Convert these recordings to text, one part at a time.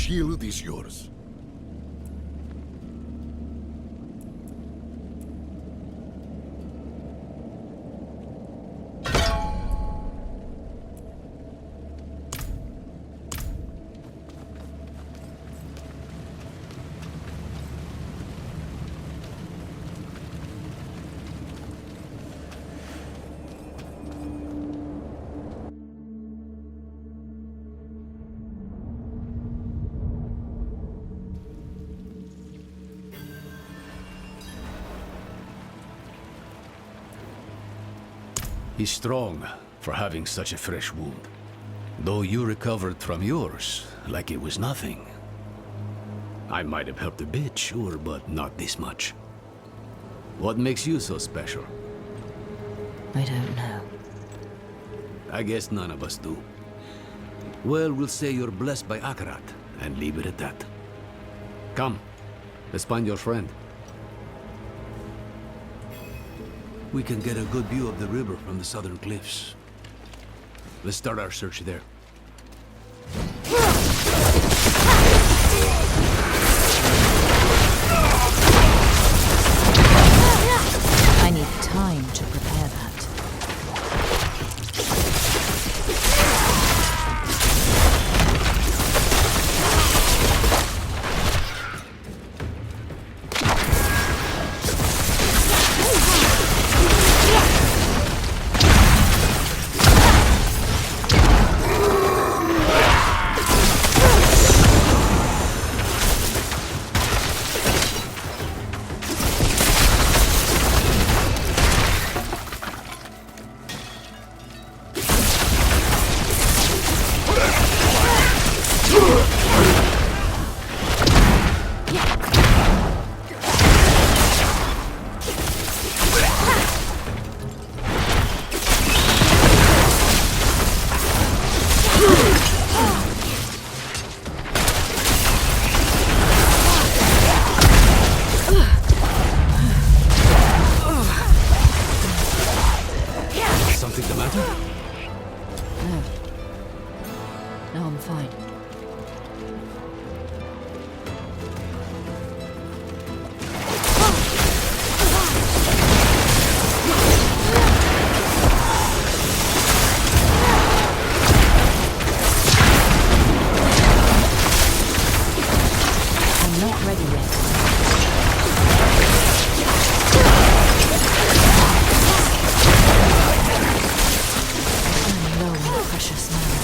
shield is yours. He's strong for having such a fresh wound. Though you recovered from yours like it was nothing. I might have helped a bit, sure, but not this much. What makes you so special? I don't know. I guess none of us do. Well, we'll say you're blessed by Akarat, and leave it at that. Come, let's find your friend. We can get a good view of the river from the southern cliffs. Let's start our search there. I need time to prepare that. Something the matter? No. No, I'm fine. I'm not ready yet. I'm low on precious mana.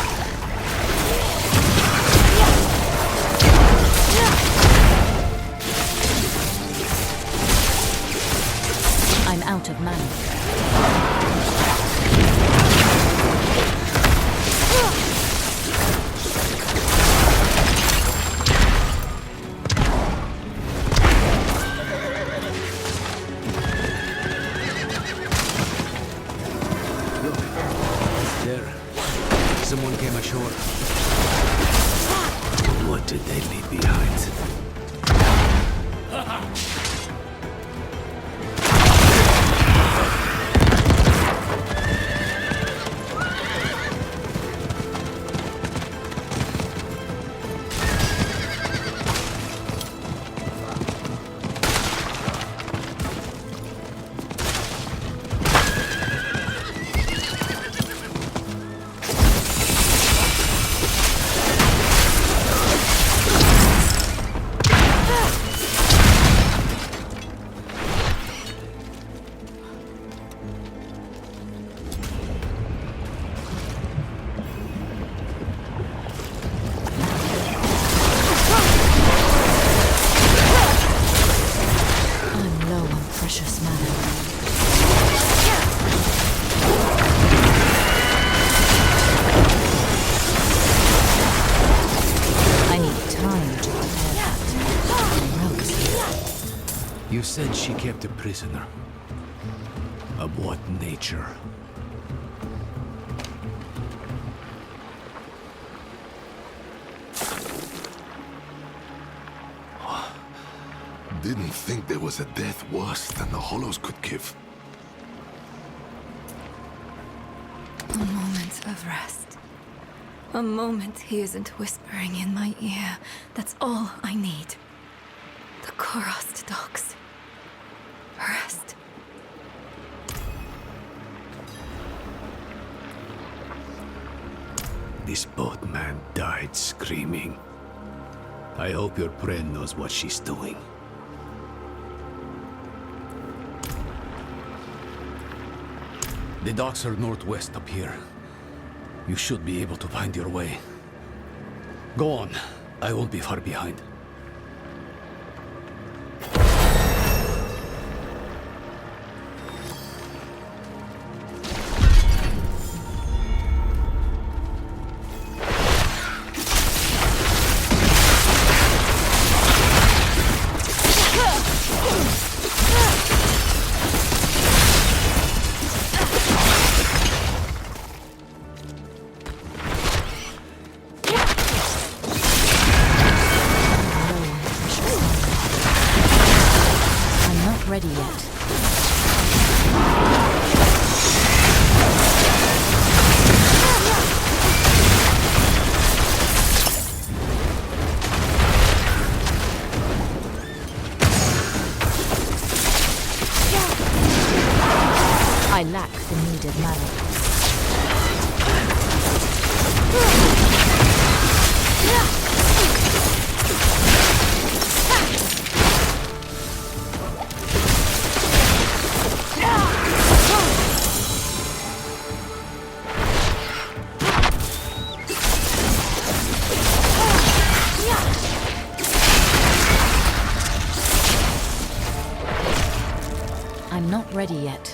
I'm out of mana. There. Someone came ashore. What did they leave behind? I'm low on precious mana. I need time to prepare that. Rose. You said she kept a prisoner. Of what nature? Didn't think there was a death worse than the Hollows could give. A moment of rest. A moment he isn't whispering in my ear. That's all I need. The Korost docks. Rest. This boatman died screaming. I hope your friend knows what she's doing. The docks are northwest up here. You should be able to find your way. Go on. I won't be far behind. Ready yet. I lack the needed mana. I'm not ready yet.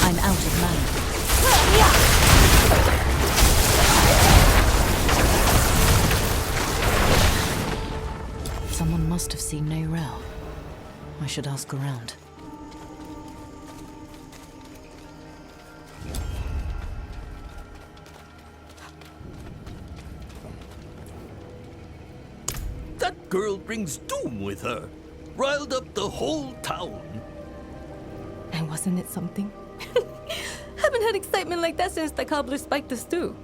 I'm out of mana. Someone must have seen Neyrel. I should ask around. That girl brings doom with her. Riled up the whole town. And wasn't it something? Haven't had excitement like that since the cobbler spiked the stew.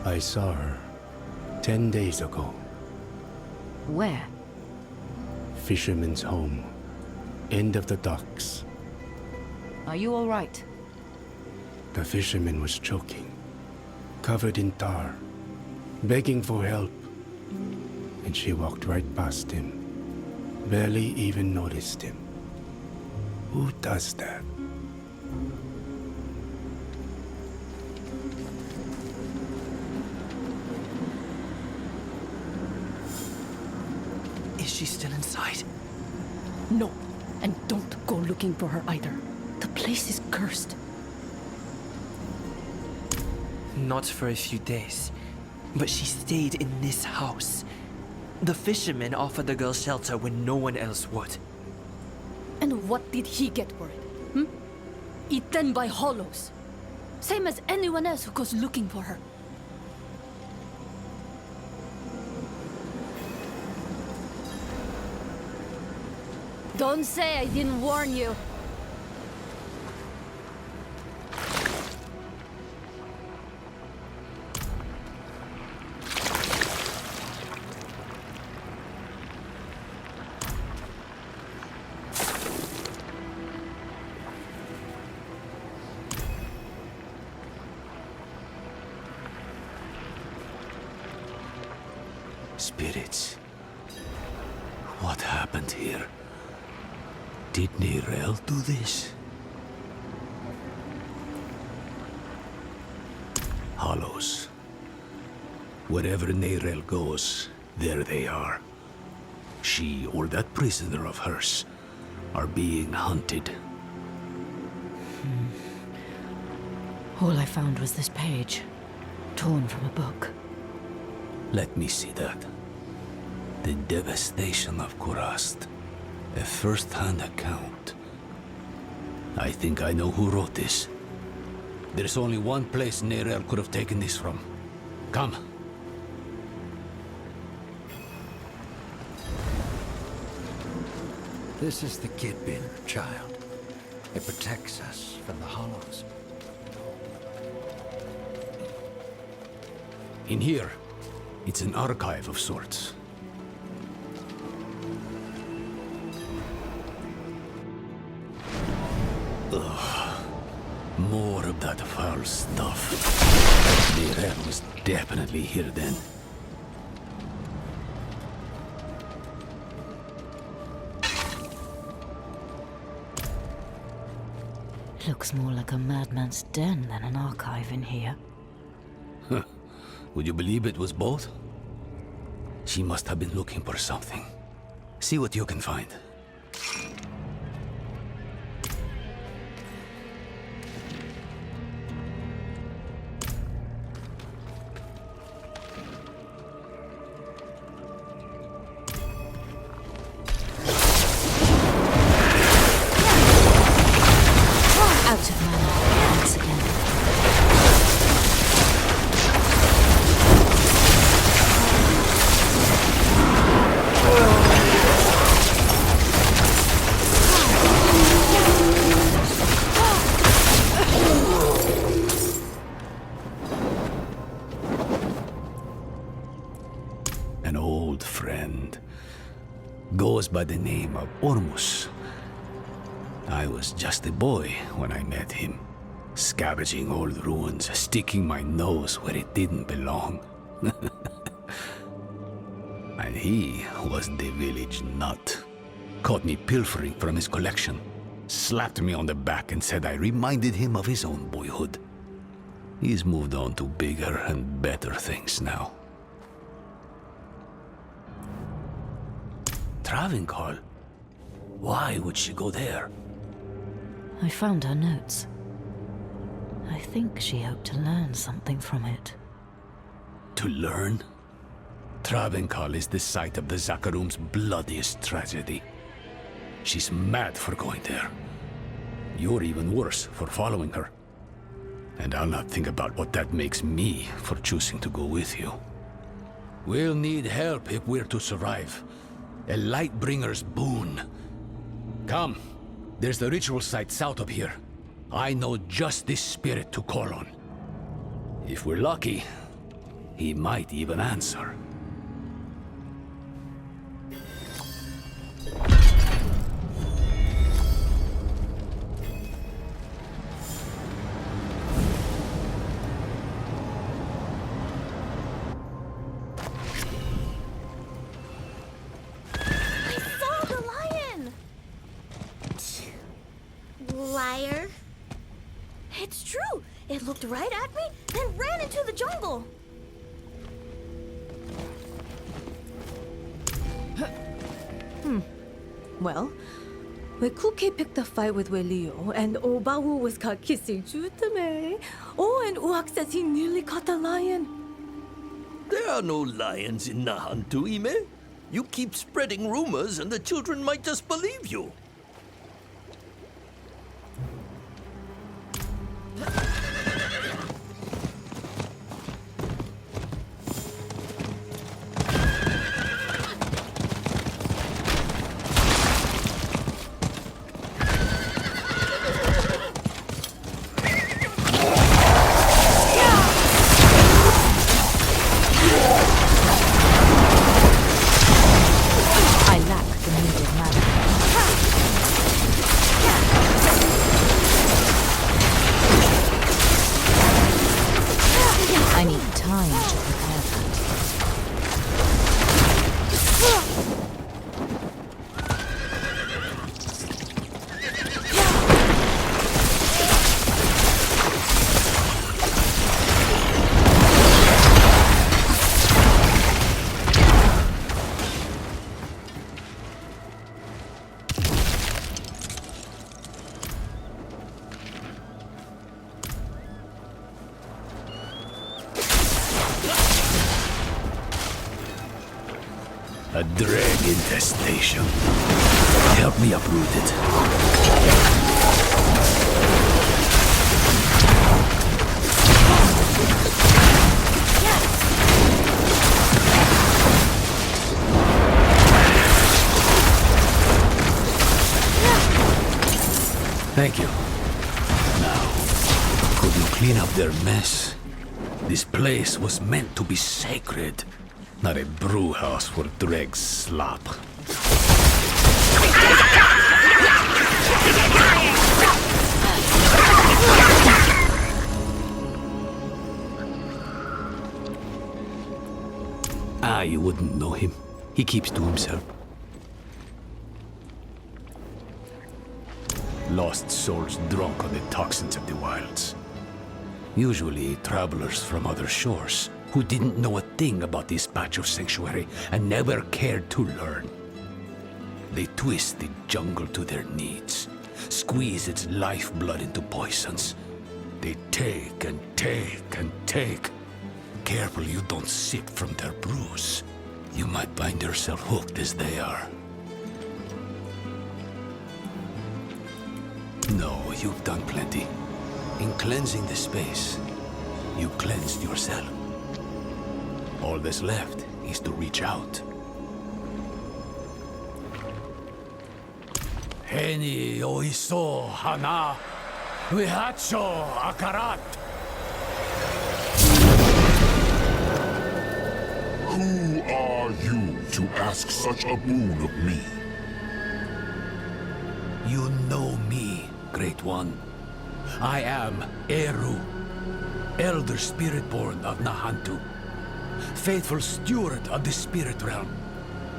I saw her 10 days ago. Where? Fisherman's home. End of the docks. Are you all right? The fisherman was choking, covered in tar, begging for help. And she walked right past him. Barely even noticed him. Who does that? Is she still inside? No, and don't go looking for her either. The place is cursed. Not for a few days, but she stayed in this house. The fisherman offered the girl shelter when no one else would. And what did he get for it? Eaten by hollows. Same as anyone else who goes looking for her. Don't say I didn't warn you. Spirits. What happened here? Did Neyrel do this? Hollows. Wherever Neyrel goes, there they are. She or that prisoner of hers are being hunted. All I found was this page, torn from a book. Let me see that. The devastation of Kurast. A first-hand account. I think I know who wrote this. There's only one place Neyrel could have taken this from. Come. This is the kid bin, child. It protects us from the Hollows. In here, it's an archive of sorts. Ugh. More of that foul stuff. Neyrel was definitely here then. Looks more like a madman's den than an archive in here. Would you believe it was both? She must have been looking for something. See what you can find. Out of mana once again. An old friend. Goes by the name of Ormus. I was just a boy when I met him. Scavenging old ruins, sticking my nose where it didn't belong. And he was the village nut. Caught me pilfering from his collection. Slapped me on the back and said I reminded him of his own boyhood. He's moved on to bigger and better things now. Travincal? Why would she go there? I found her notes. I think she hoped to learn something from it. To learn? Travincal is the site of the Zakarum's bloodiest tragedy. She's mad for going there. You're even worse for following her. And I'll not think about what that makes me for choosing to go with you. We'll need help if we're to survive. A Lightbringer's boon. Come, there's the ritual site south of here. I know just this spirit to call on. If we're lucky, he might even answer. Liar. It's true. It looked right at me, then ran into the jungle. Well, when Kuke picked a fight with Leo and Obawu was caught kissing Jutame. Oh, and Uak says he nearly caught the lion. There are no lions in Nahantu, Ime. You keep spreading rumors and the children might just believe you. I lack the needed mana. A drag infestation. Help me uproot it. Thank you. Now, could you clean up their mess? This place was meant to be sacred, not a brew house for dregs slop. You wouldn't know him. He keeps to himself. Lost souls drunk on the toxins of the wilds. Usually travelers from other shores who didn't know a thing about this patch of sanctuary and never cared to learn. They twist the jungle to their needs, squeeze its lifeblood into poisons. They take and take and take. Careful you don't sip from their brews. You might find yourself hooked as they are. No, you've done plenty. In cleansing the space, you cleansed yourself. All that's left is to reach out. Heni oiso hana, vihacho akarat. Who are you to ask such a boon of me? You know me, Great One. I am Eru, Elder Spiritborn of Nahantu, faithful steward of the Spirit Realm,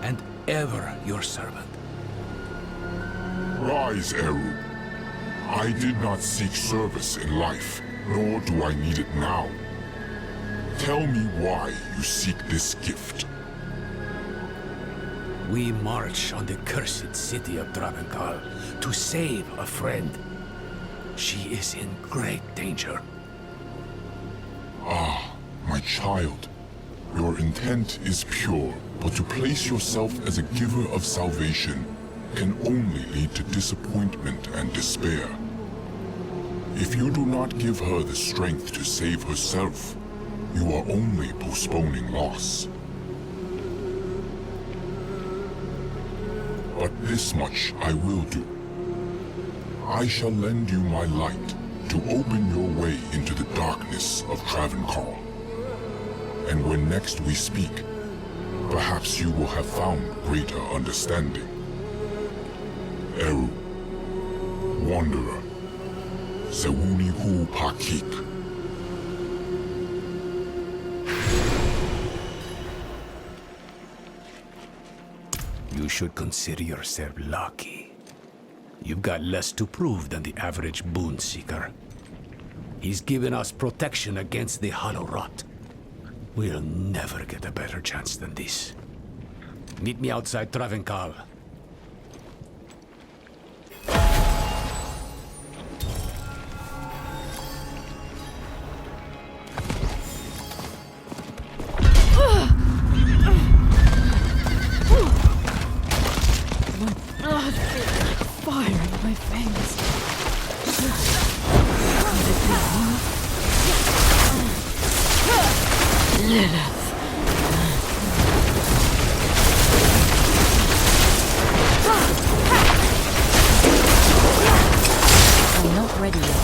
and ever your servant. Rise, Eru. I did not seek service in life, nor do I need it now. Tell me why you seek this gift. We march on the cursed city of Travenkal to save a friend. She is in great danger. Ah, my child. Your intent is pure, but to place yourself as a giver of salvation can only lead to disappointment and despair. If you do not give her the strength to save herself, you are only postponing loss. But this much I will do. I shall lend you my light to open your way into the darkness of Travenkal. And when next we speak, perhaps you will have found greater understanding. Eru, Wanderer, Sewuni Hu Pakik. You should consider yourself lucky. You've got less to prove than the average boon seeker. He's given us protection against the hollow rot. We'll never get a better chance than this. Meet me outside Travenkal. I'm not ready yet.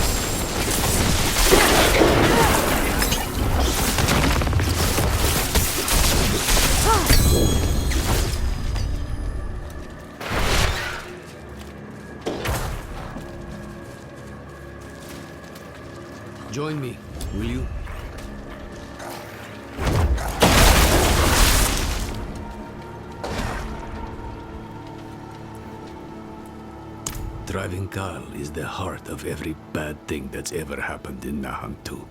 Join me, will you? Travenkal is the heart of every bad thing that's ever happened in Nahantu.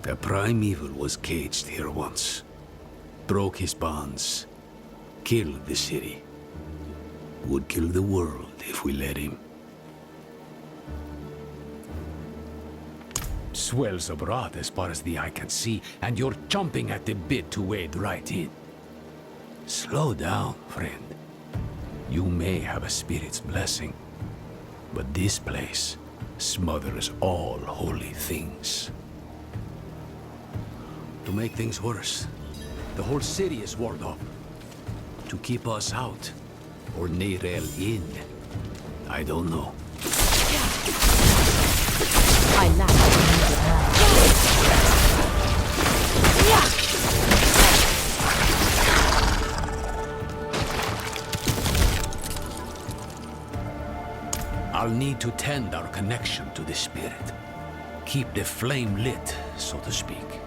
The primeval was caged here once, broke his bonds, killed the city. Would kill the world if we let him. Swells of rot as far as the eye can see, and you're chomping at the bit to wade right in. Slow down, friend. You may have a spirit's blessing, but this place smothers all holy things. To make things worse, the whole city is walled up. To keep us out, or Neirel in, I don't know. I lack the needed I'll need to tend our connection to the spirit. Keep the flame lit, so to speak.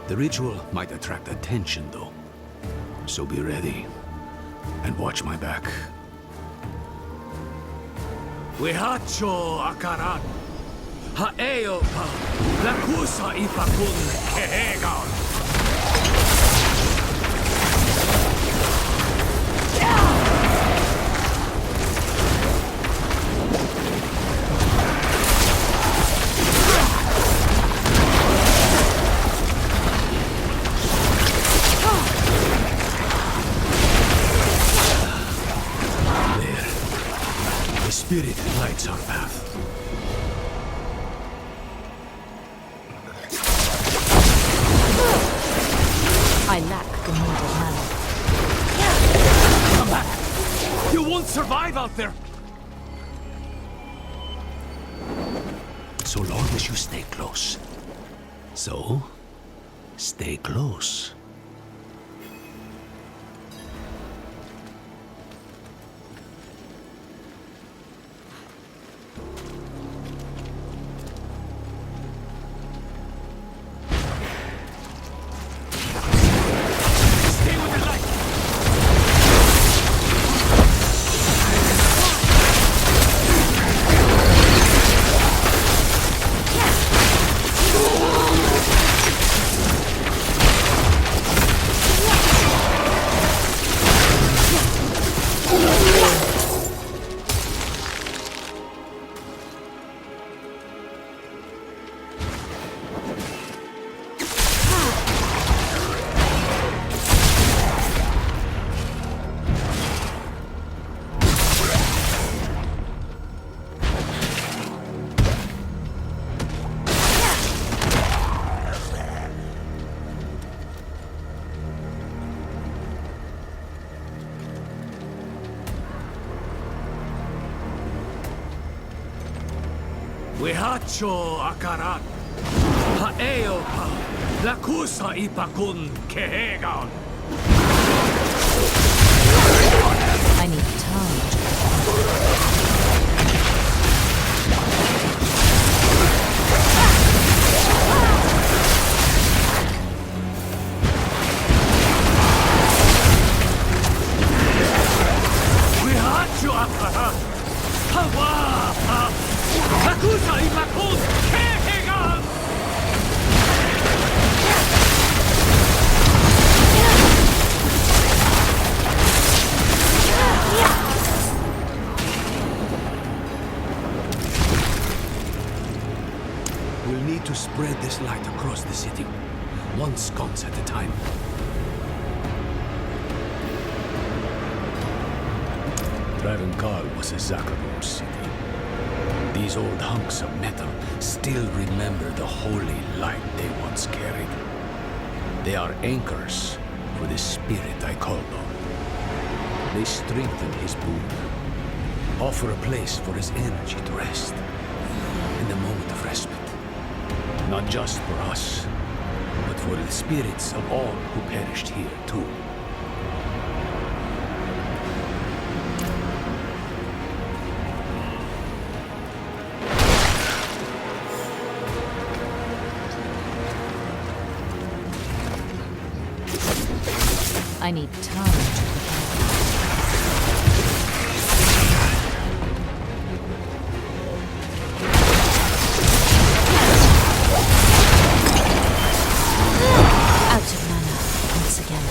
The ritual might attract attention, though. So be ready. And watch my back. Wihacho akaran. Haeo pa. Lakusa ipakun kehegan. Spirit lights our path. I lack the needed mana. Come back! You won't survive out there! So long as you stay close. So, stay close. Wihacho akaran. Haeo pa. Lakusa ipakun kehegan. I need time. Wihacho akaran. Hawa pa. Lakusa ipakun kehegan. We'll need to spread this light across the city, one sconce at a time. Travancore was a Zakharov city. These old hunks of metal still remember the holy light they once carried. They are anchors for the spirit I called on. They strengthen his boon, offer a place for his energy to rest, in a moment of respite. Not just for us, but for the spirits of all who perished here, too. I need time to out of mana once again.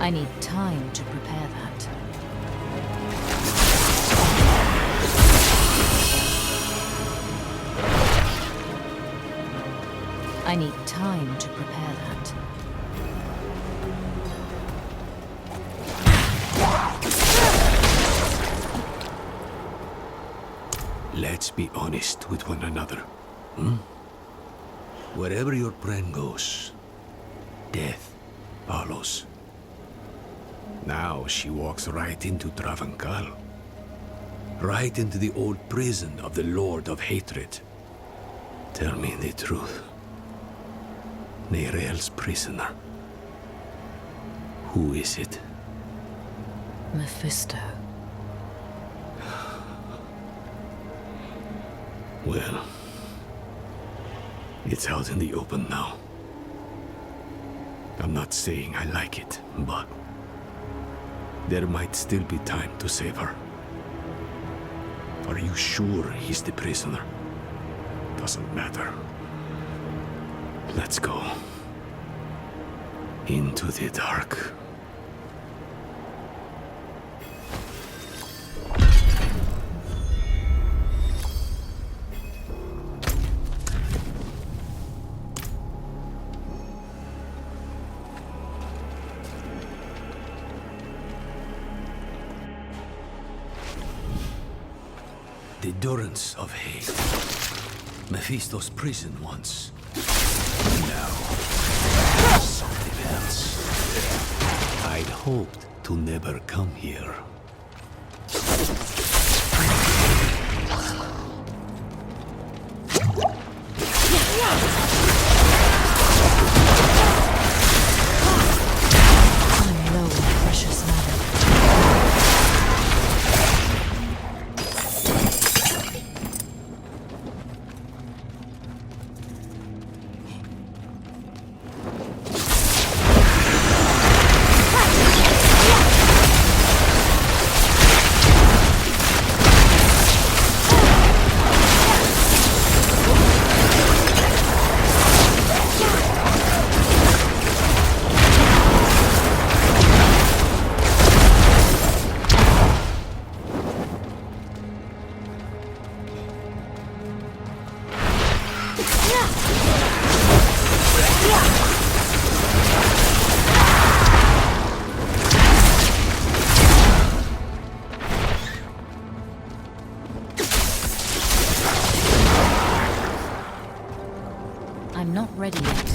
I need time to prepare that. I need time to prepare that. Let's be honest with one another. Hmm? Wherever your friend goes, death follows. Now she walks right into Travancal. Right into the old prison of the Lord of Hatered. Tell me the truth. Neirel's prisoner. Who is it? Mephisto. Well, it's out in the open now. I'm not saying I like it, but there might still be time to save her. Are you sure he's the prisoner? Doesn't matter. Let's go. Into the dark. The durance of hate. Mephisto's prison once. Now, something else. I'd hoped to never come here. I'm low on precious matter. I'm not ready yet.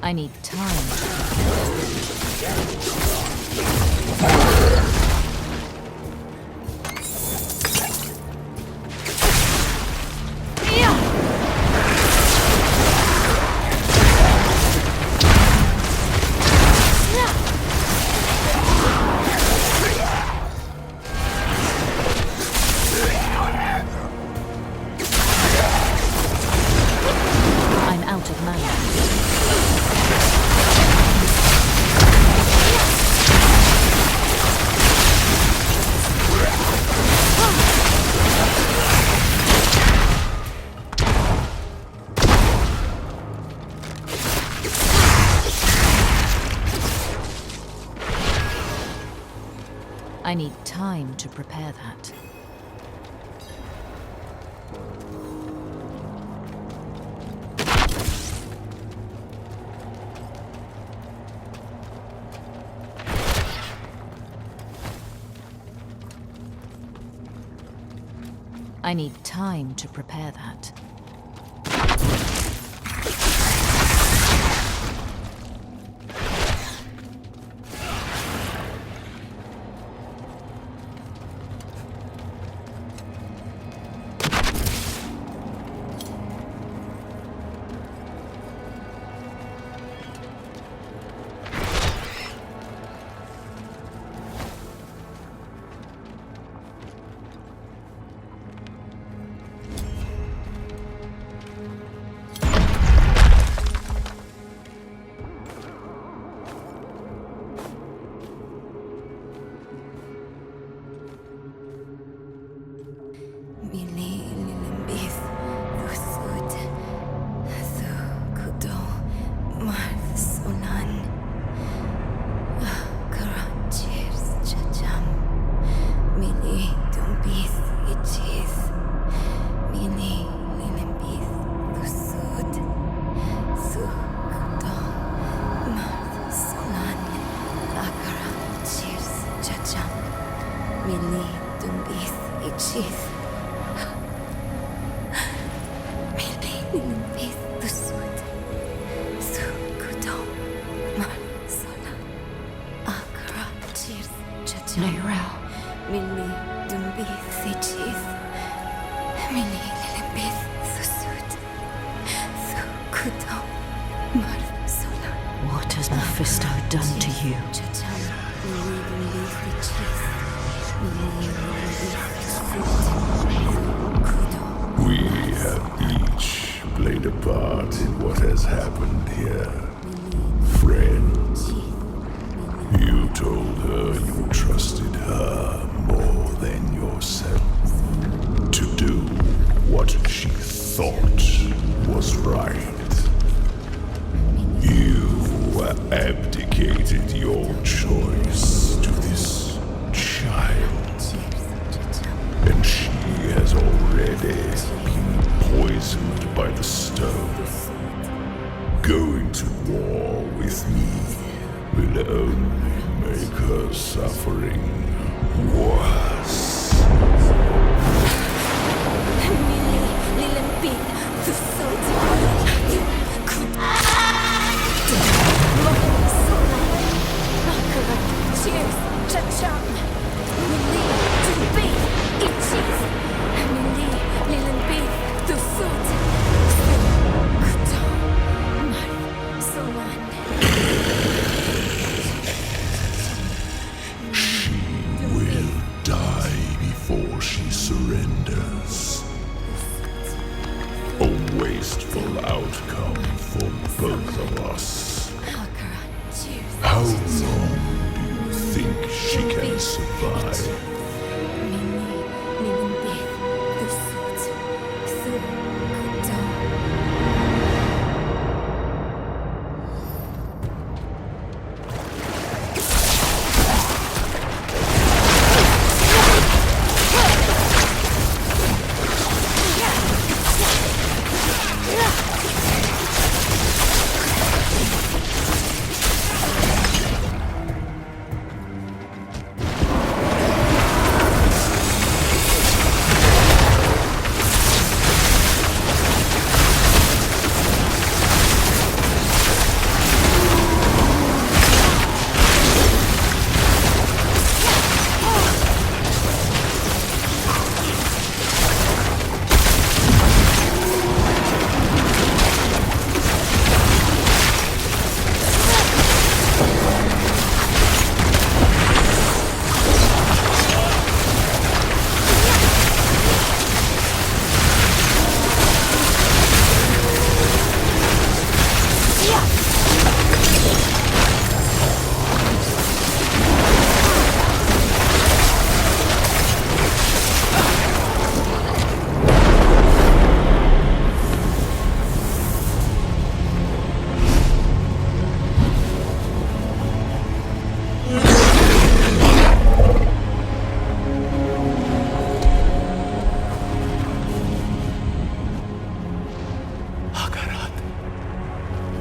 I need time I'm out of mana. I need time to prepare that. I need time to prepare that. Mili dumbith ichith. Mili dumbith dusut. Su kudom mar sola. Akra cheers chacham. Mili dumbith ichith. Mili dumbith dusut. Su kudom mar sola. What has Mephisto done to you? We have each played a part in what has happened here. Friend, you told her you trusted her more than yourself to do what she thought was right. You abdicated your choice to this child, and she has already been poisoned by the stone. Going to war with me will only make her suffering worse. Cheers, chacham. Mili dumbith ichith. Mili lilinbith dusut. Su kudom mar solan. She will die before she surrenders. A wasteful outcome for both of us. How long do you think she can survive?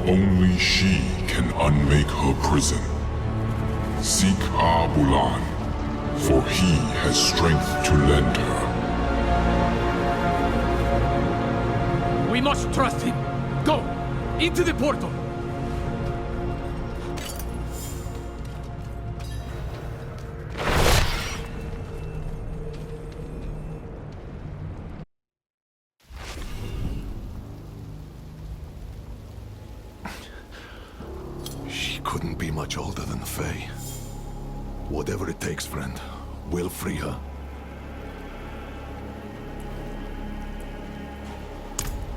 Only she can unmake her prison. Seek Abulan, for he has strength to lend her. We must trust him. Go! Into the portal! She couldn't be much older than the Fae. Whatever it takes, friend, we'll free her.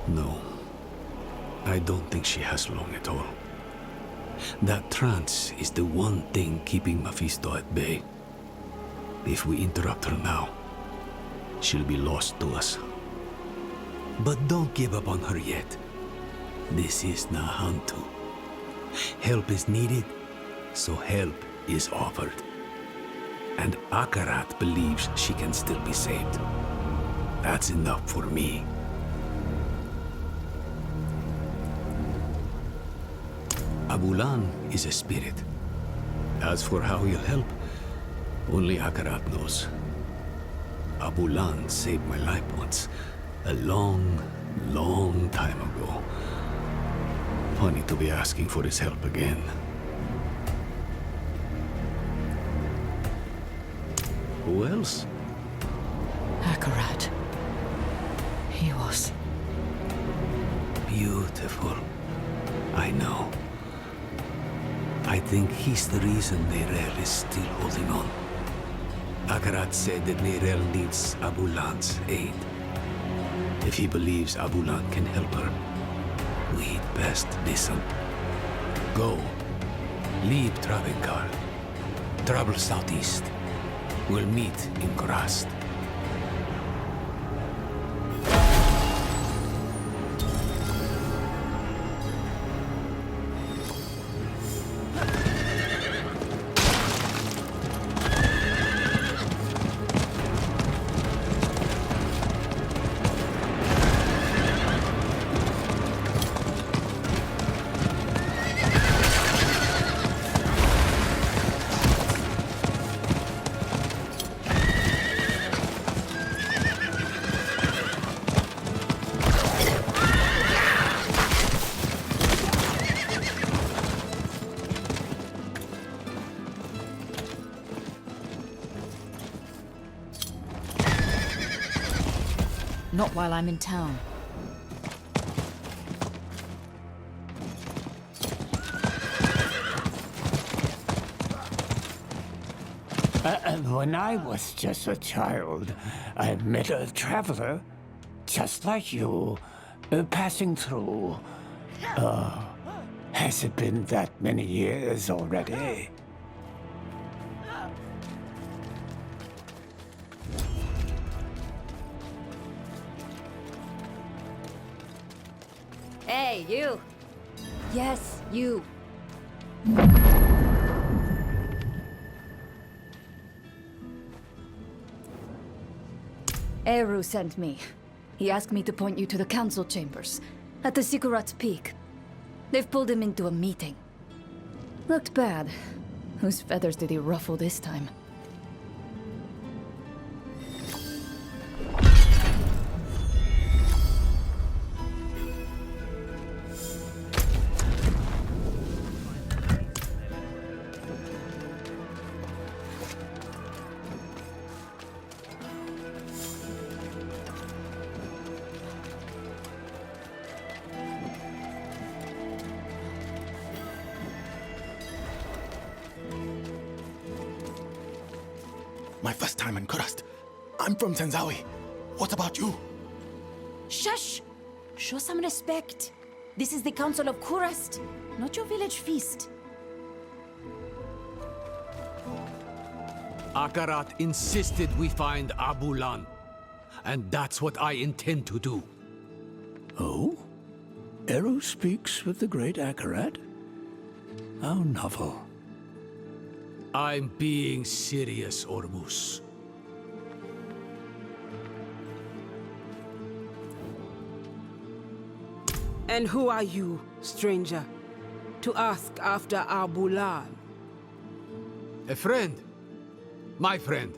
No. I don't think she has long at all. That trance is the one thing keeping Mephisto at bay. If we interrupt her now, she'll be lost to us. But don't give up on her yet. This is Nahantu. Help is needed, so help is offered. And Akarat believes she can still be saved. That's enough for me. Abulan is a spirit. As for how he'll help, Only Akarat knows. Abulan saved my life once. A long, long time ago. Funny to be asking for his help again. Who else? Akarat. He was. Beautiful. I know. I think he's the reason Neyrelle is still holding on. Akarat said that Neyrelle needs Abulan's aid. If he believes Abulan can help her, we'd best listen. Go. Leave Travenkar. Travel southeast. We'll meet in Korast. Not while I'm in town. When I was just a child, I met a traveler, just like you, passing through. Has it been that many years already? Hey, you! Yes, you. Eru sent me. He asked me to point you to the council chambers, at the Sikurat's Peak. They've pulled him into a meeting. Looked bad. Whose feathers did he ruffle this time? My first time in Korast. I'm from Senzawi. What about you? Shush! Show some respect. This is the Council of Kurast, not your village feast. Akarat insisted we find Abulan. And that's what I intend to do. Oh? Eru speaks with the great Akarat? How novel. I'm being serious, Ormus. And who are you, stranger, to ask after Abulan? A friend. My friend.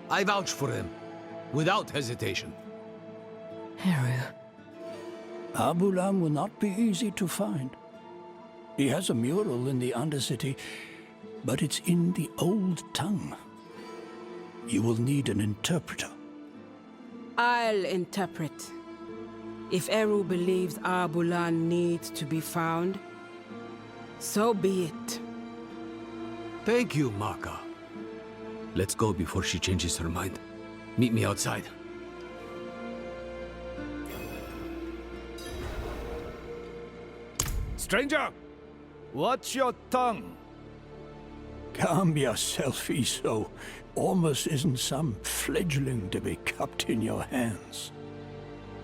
I vouch for him, without hesitation. Eru. Abulan will not be easy to find. He has a mural in the Undercity, but it's in the old tongue. You will need an interpreter. I'll interpret. If Eru believes Abulan needs to be found, so be it. Thank you, Maka. Let's go before she changes her mind. Meet me outside. Stranger! Watch your tongue! Calm yourself, Iso. Ormus isn't some fledgling to be cupped in your hands.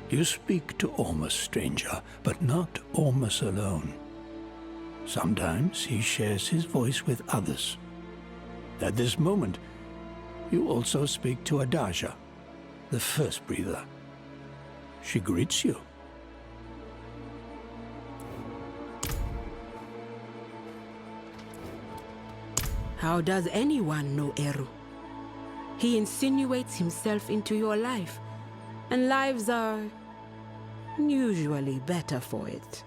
You speak to Ormus, stranger, but not Ormus alone. Sometimes he shares his voice with others. At this moment, you also speak to Adaja, the first breather. She greets you. How does anyone know Eru? He insinuates himself into your life, and lives are usually better for it.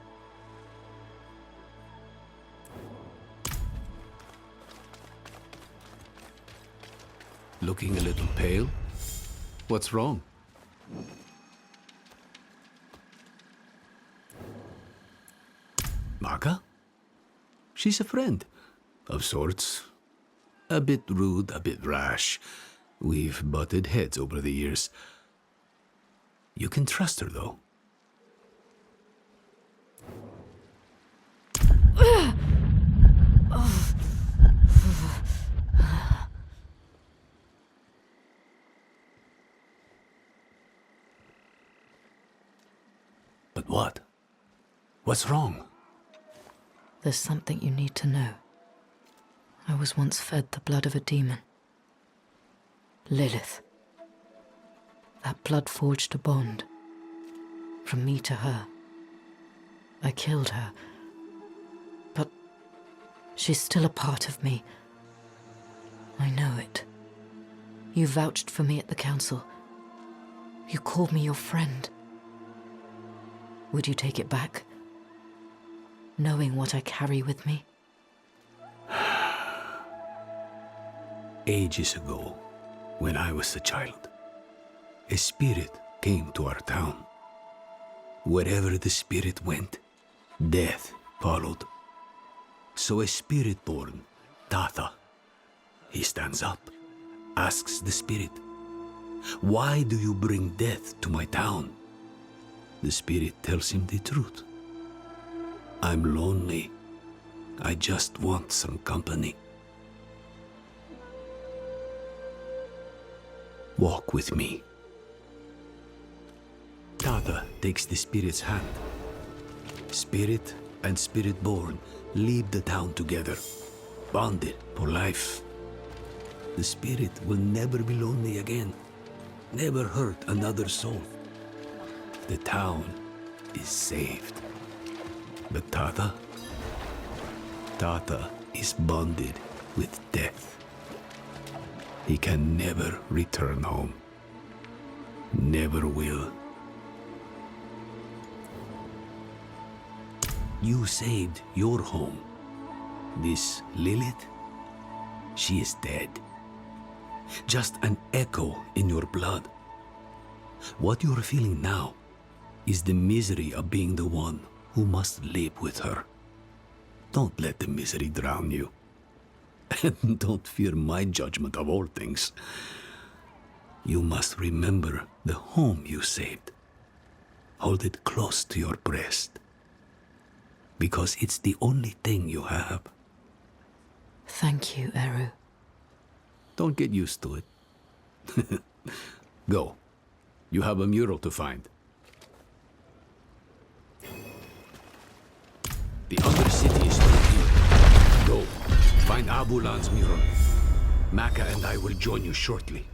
Looking a little pale? What's wrong? Maka? She's a friend, of sorts. A bit rude, a bit rash. We've butted heads over the years. You can trust her, though. But what? What's wrong? There's something you need to know. I was once fed the blood of a demon. Lilith. That blood forged a bond. From me to her. I killed her. But she's still a part of me. I know it. You vouched for me at the council. You called me your friend. Would you take it back? Knowing what I carry with me? Ages ago, when I was a child, a spirit came to our town. Wherever the spirit went, death followed. So a spirit born, Tata, he stands up, asks the spirit, "Why do you bring death to my town?" The spirit tells him the truth. "I'm lonely. I just want some company. Walk with me." Tata takes the spirit's hand. Spirit and spirit-born leave the town together, bonded for life. The spirit will never be lonely again, never hurt another soul. The town is saved. But Tata is bonded with death. He can never return home. Never will. You saved your home. This Lilith, she is dead. Just an echo in your blood. What you're feeling now is the misery of being the one who must live with her. Don't let the misery drown you. And don't fear my judgment of all things. You must remember the home you saved. Hold it close to your breast. Because it's the only thing you have. Thank you, Eru. Don't get used to it. Go. You have a mural to find. The Undercity is still here. Go. Find Abulan's mural. Maka and I will join you shortly.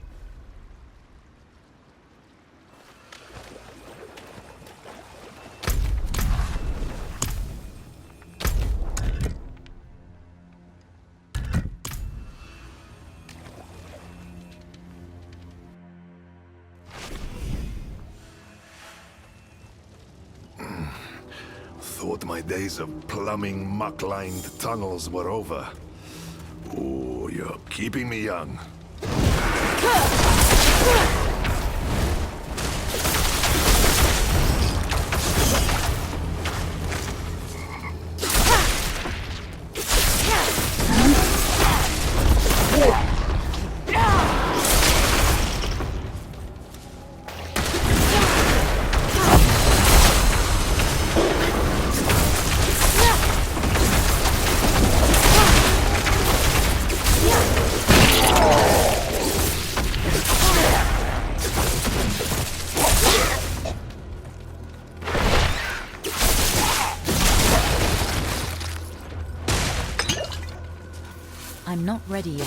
Thought my days of plumbing muck-lined tunnels were over. Oh, you're keeping me young. I'm not ready yet.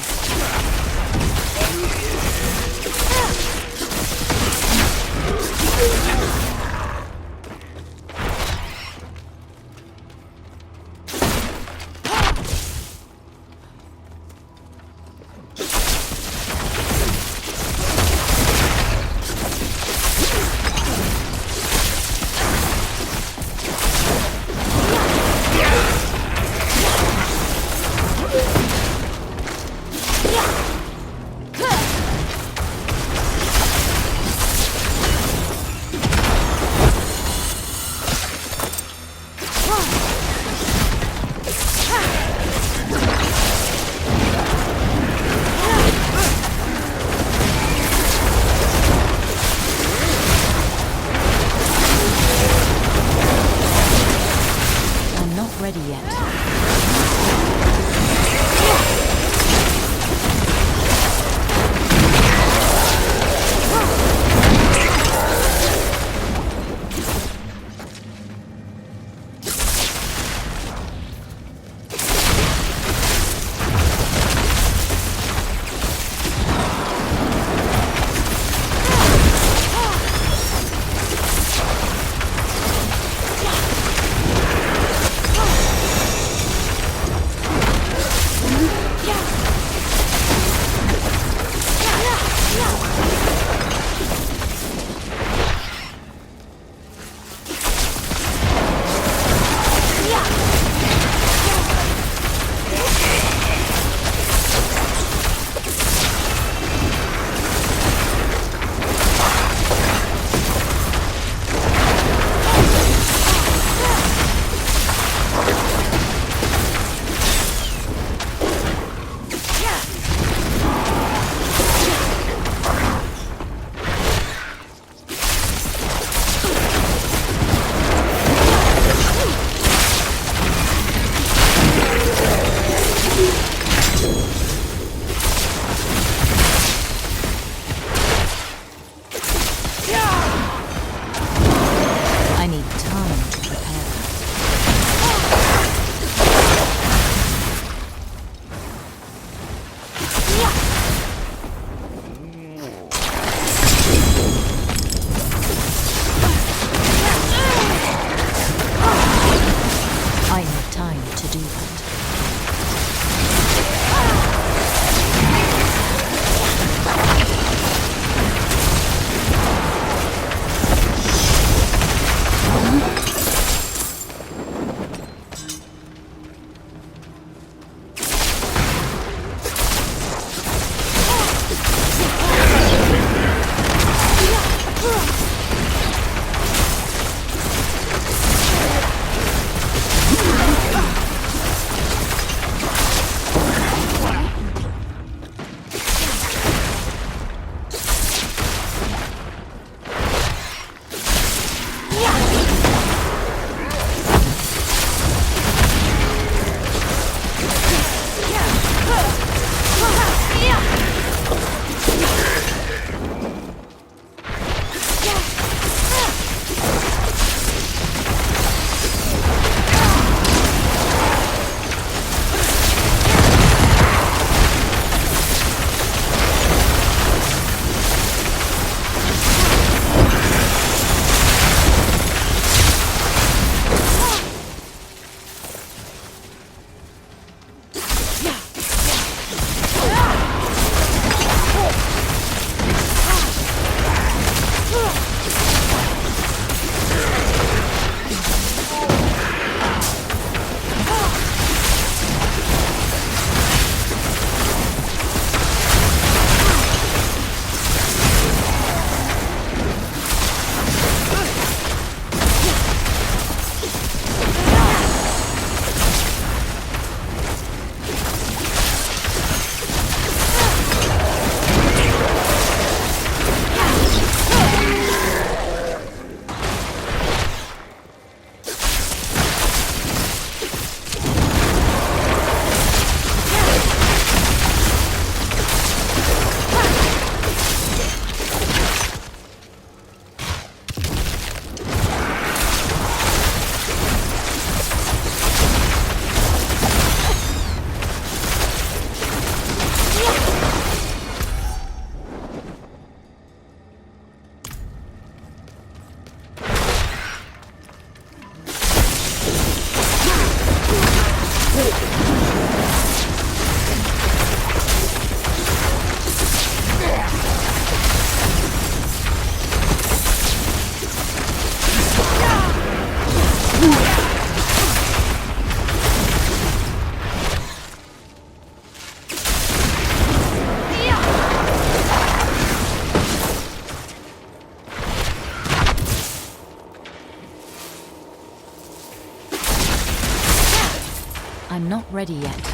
I'm not ready yet.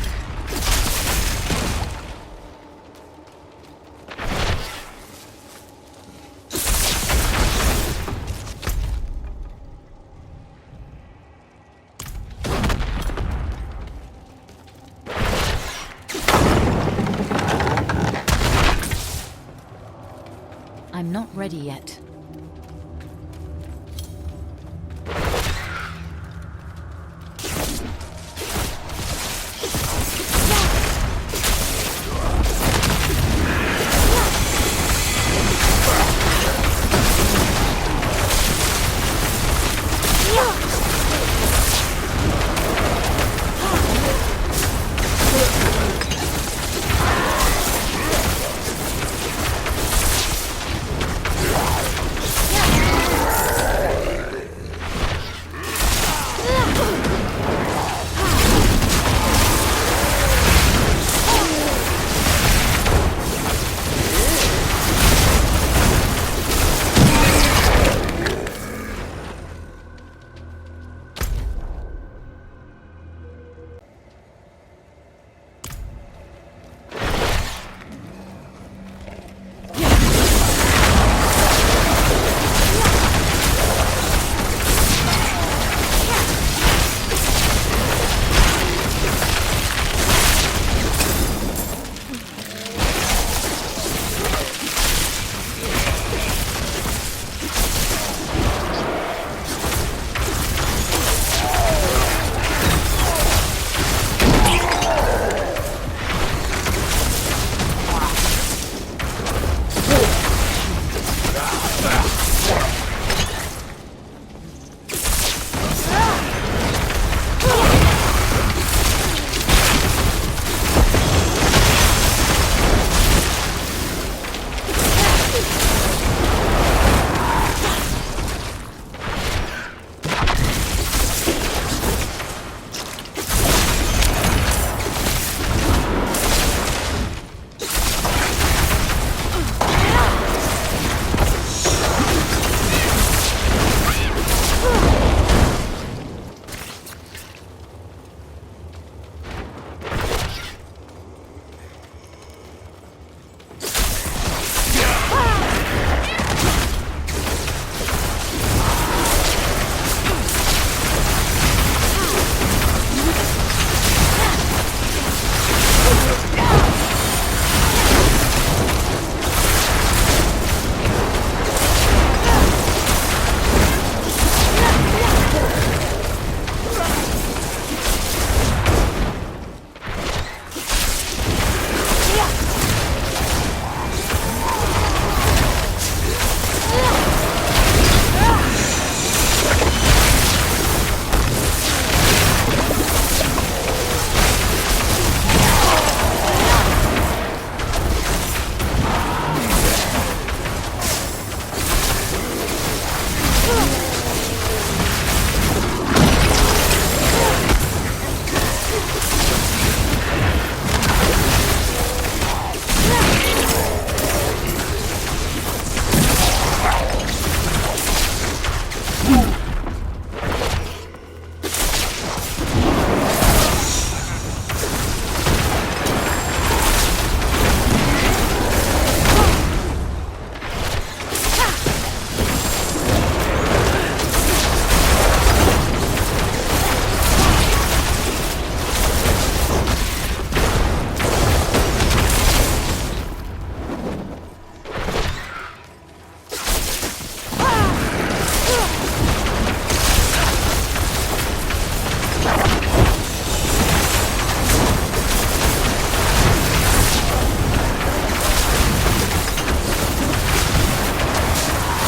I'm not ready yet.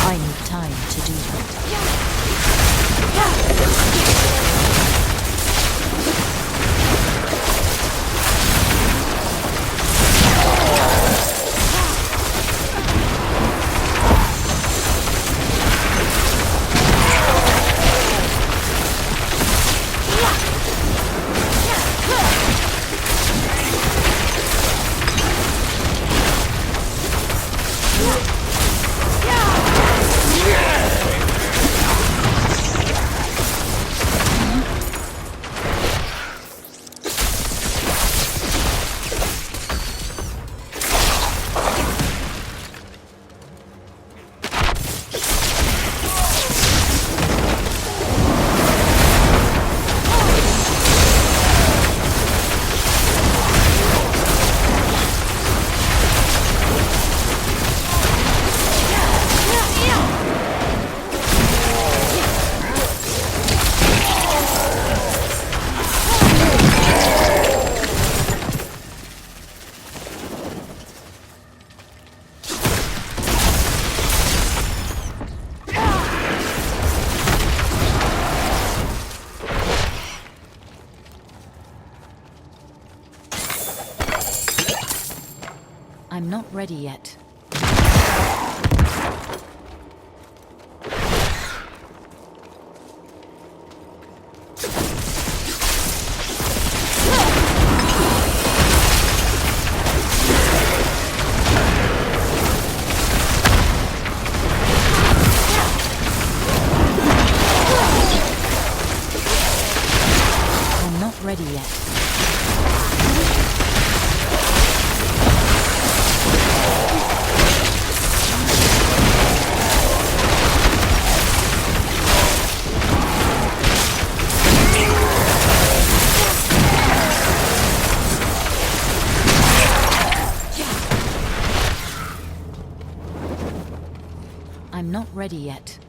I need time to do that. I'm not ready yet. I'm not ready yet. I'm not ready yet.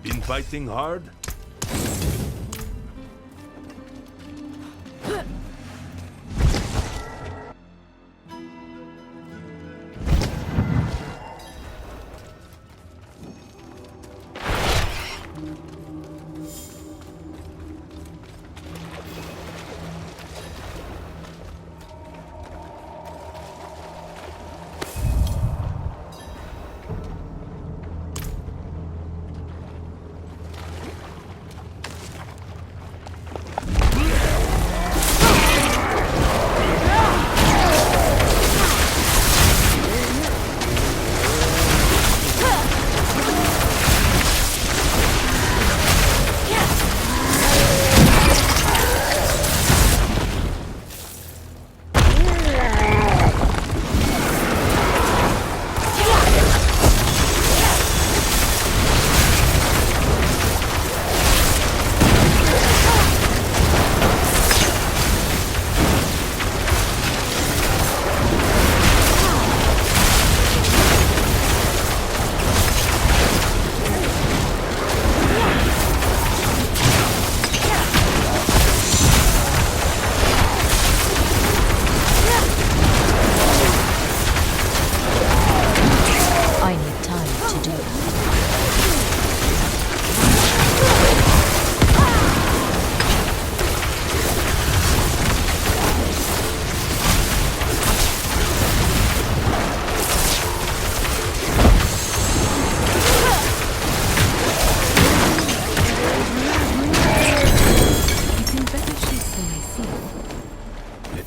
Been fighting hard?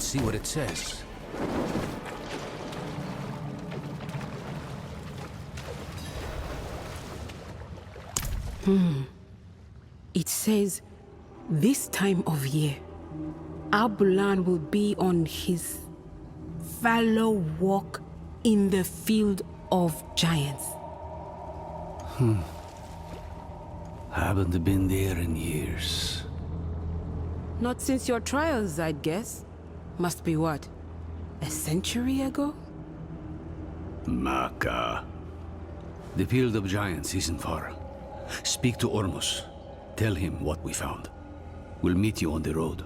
see what it says. It says, this time of year, Abulan will be on his fallow walk in the field of giants. Haven't been there in years. Not since your trials, I'd guess. Must be what? A century ago? Maka. The field of giants isn't far. Speak to Ormus. Tell him what we found. We'll meet you on the road.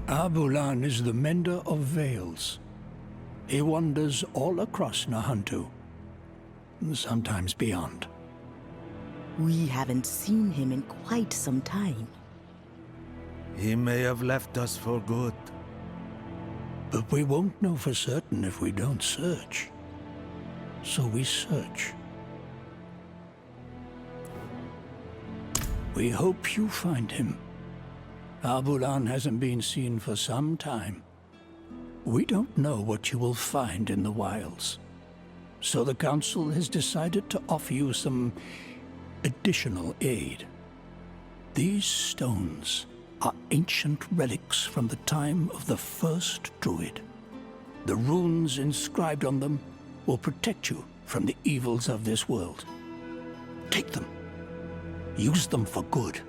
Abulan is the mender of veils. He wanders all across Nahantu, sometimes beyond. We haven't seen him in quite some time. He may have left us for good. But we won't know for certain if we don't search. So we search. We hope you find him. Abulan hasn't been seen for some time. We don't know what you will find in the wilds. So the Council has decided to offer you some additional aid. These stones are ancient relics from the time of the first Druid. The runes inscribed on them will protect you from the evils of this world. Take them. Use them for good.